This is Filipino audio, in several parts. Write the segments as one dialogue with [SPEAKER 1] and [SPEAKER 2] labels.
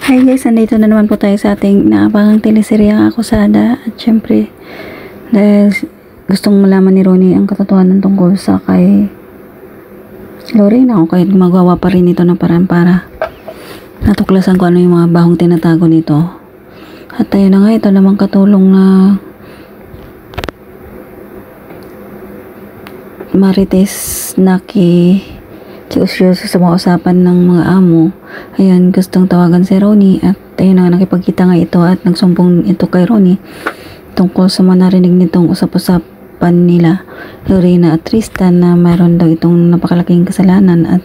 [SPEAKER 1] Hi guys, nandito na naman po tayo sa ating naabangang teleseryang Akusada. At syempre, dahil gustong malaman ni Ronnie ang katotohanan tungkol sa kay Lorena, o kaya gumagawa pa rin ito ng paraan para natuklasan ko ano yung mga bahong tinatago nito. At ayun na nga, ito namang katulong na Marites Naki seryoso sa mga usapan ng mga amo. Ayun, gustong tawagan si Ronnie at ayun na, nakipagkita nga ito at nagsumbong ito kay Ronnie tungkol sa mga narinig nitong usap-usapan nila Lorena at Tristan na mayroon daw itong napakalaking kasalanan at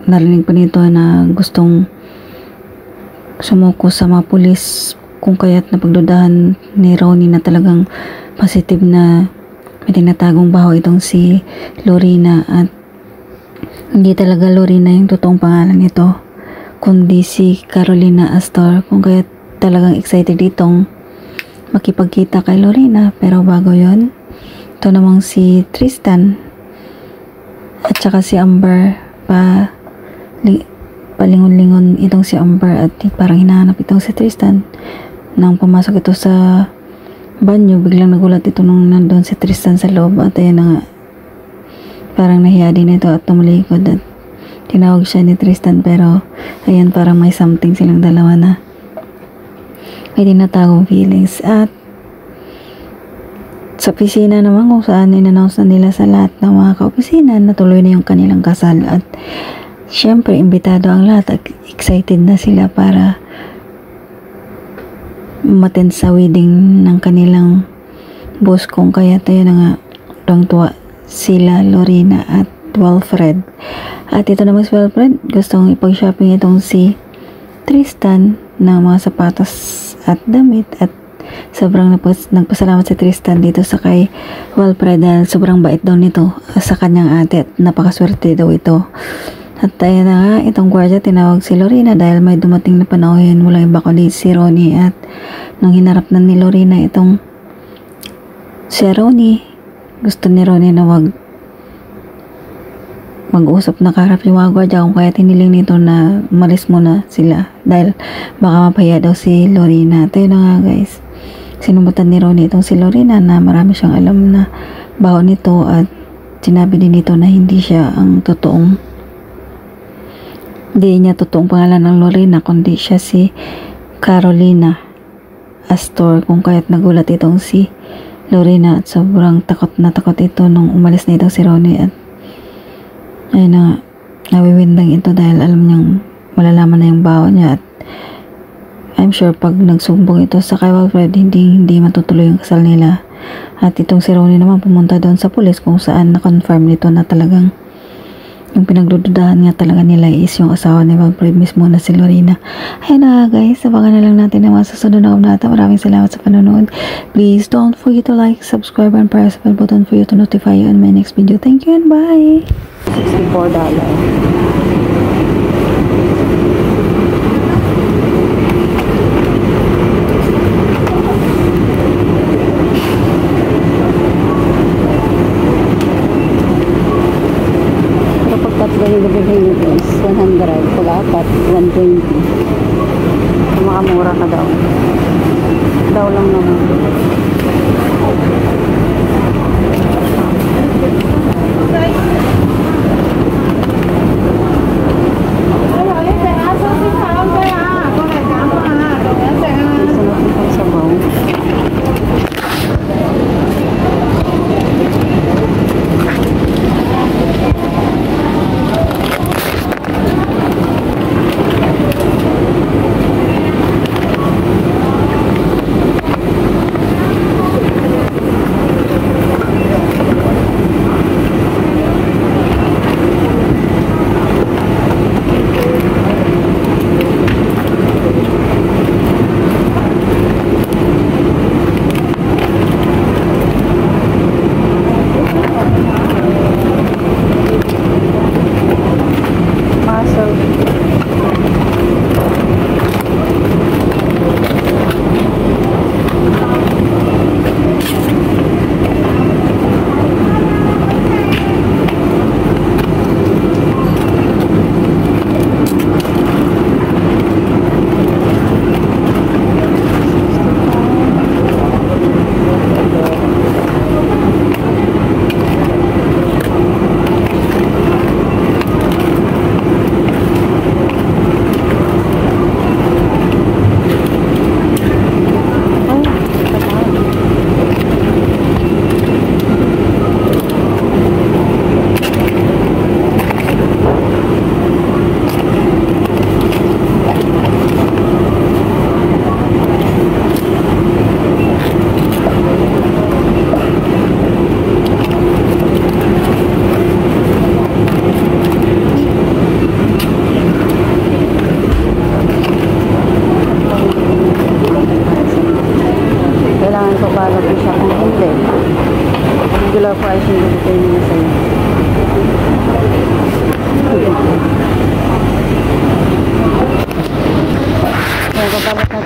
[SPEAKER 1] narinig pa nito na gustong sumuko sa mga pulis, kung kaya't napagdudahan ni Ronnie na talagang positive na may tinatagong baho itong si Lorena at hindi talaga Lorena yung totoong pangalan nito, kundi si Carolina Astor, kung kaya talagang excited itong makipagkita kay Lorena. Pero bago yon, ito namang si Tristan at saka si Amber palingon-lingon itong si Amber at parang hinahanap itong si Tristan. Nang pumasok ito sa banyo, biglang nagulat ito nung nandun si Tristan sa loob at ayun na nga, parang nahiya din ito at tumalikod at tinawag siya ni Tristan. Pero ayan, parang may something silang dalawa na may tinatagong feelings. At sa opisina naman, kung saan in-announce na nila sa lahat ng mga ka-opisina na tuloy na yung kanilang kasal at syempre imbitado ang lahat at excited na sila para umattend sa wedding ng kanilang boss, kung kaya tayo na nga tuwa sila Lorena at Wilfred. At ito naman si Wilfred, gustong ipag-shopping itong si Tristan ng mga sapatos at damit at sobrang nagpasalamat si Tristan dito sa kay Wilfred dahil sobrang bait daw nito sa kanyang ate at napakaswerte daw ito. At ayun na nga, itong gwardiya tinawag si Lorena dahil may dumating na panahon, walang iba kundi si Ronnie. At nung hinarap na ni Lorena itong si Ronnie, gusto ni Ronnie na mag-usap na kaharap yung mga gwardiya, kung kaya tiniling nito na umalis muna sila dahil baka mapahiya daw si Lorena. At ayun na nga guys, sinumbutan ni Ronnie itong si Lorena na marami siyang alam na baho nito at sinabi din nito na hindi niya totoong pangalan ng Lorena, kundi siya si Carolina Astor, kung kaya't nagulat itong si Lorena at sobrang takot na takot ito nung umalis na itong si Ronnie. At ayun na, nawiwindang ito dahil alam niyang malalaman na yung baho niya at I'm sure pag nagsumbong ito sa kay Wilfred, hindi matutuloy yung kasal nila. At itong si Ronnie naman pumunta doon sa pulis, kung saan na-confirm nito na talagang yung pinagdududahan nga talaga nila is yung asawa ni Wilfred mismo na si Lorena. Ayun na guys, abangan na lang natin ang mga susunod na kabanata. Maraming salamat sa panonood. Please don't forget to like, subscribe, and press the bell button for you to notify you on my next video. Thank you and bye! $64. Is 100, pag-apat 120. Makamura ka daw lang naman.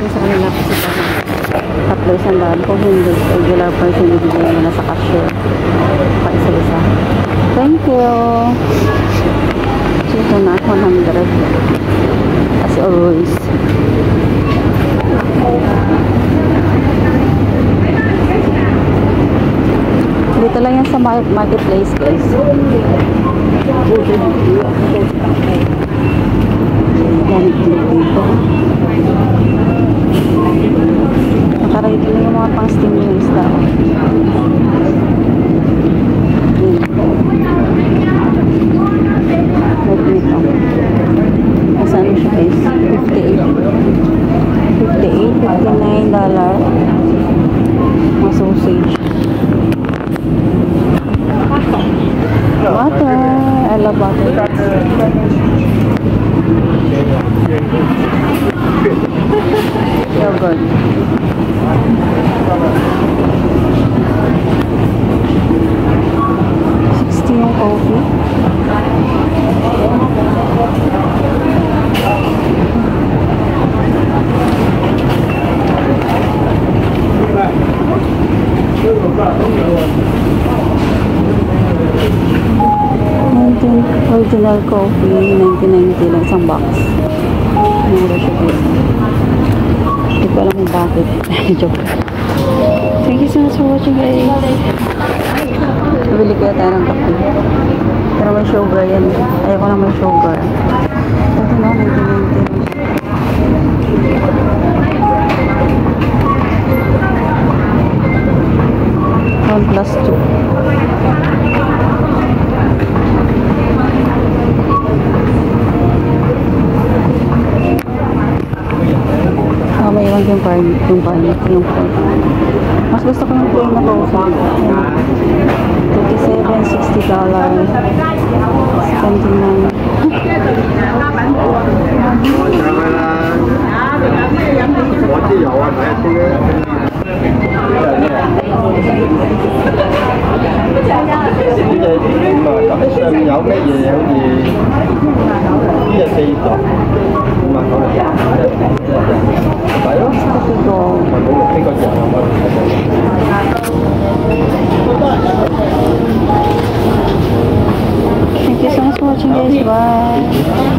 [SPEAKER 1] natin sa kanila kasi tatlo isang daan. Kung hindi, regular price yung ibigay mo na sa cashier. Pa isa-isa. Thank you. Ito na 100. As always. Dito lang yan sa marketplace, guys. Dami dito. Nakarito na yung mga pang-steam yung isda. Wait nito. Saan siya, guys? $58, $59. Mga sausage. Water. I love water. Yogurt. $60 yung coffee. Original coffee, 1990 lang isang box. Mura siya guys. Hindi ko alam kung bakit. Joke. Thank you so much for watching, guys. Nabili kaya tayo ng kape. Pero may sugar yan. Ayaw ko na may sugar. Ito na, 1990. 1 plus 2. May iwan yung pork. Mas gusto ko yung plain na coffee. $37, $60. Thank you so much for watching, guys. Bye.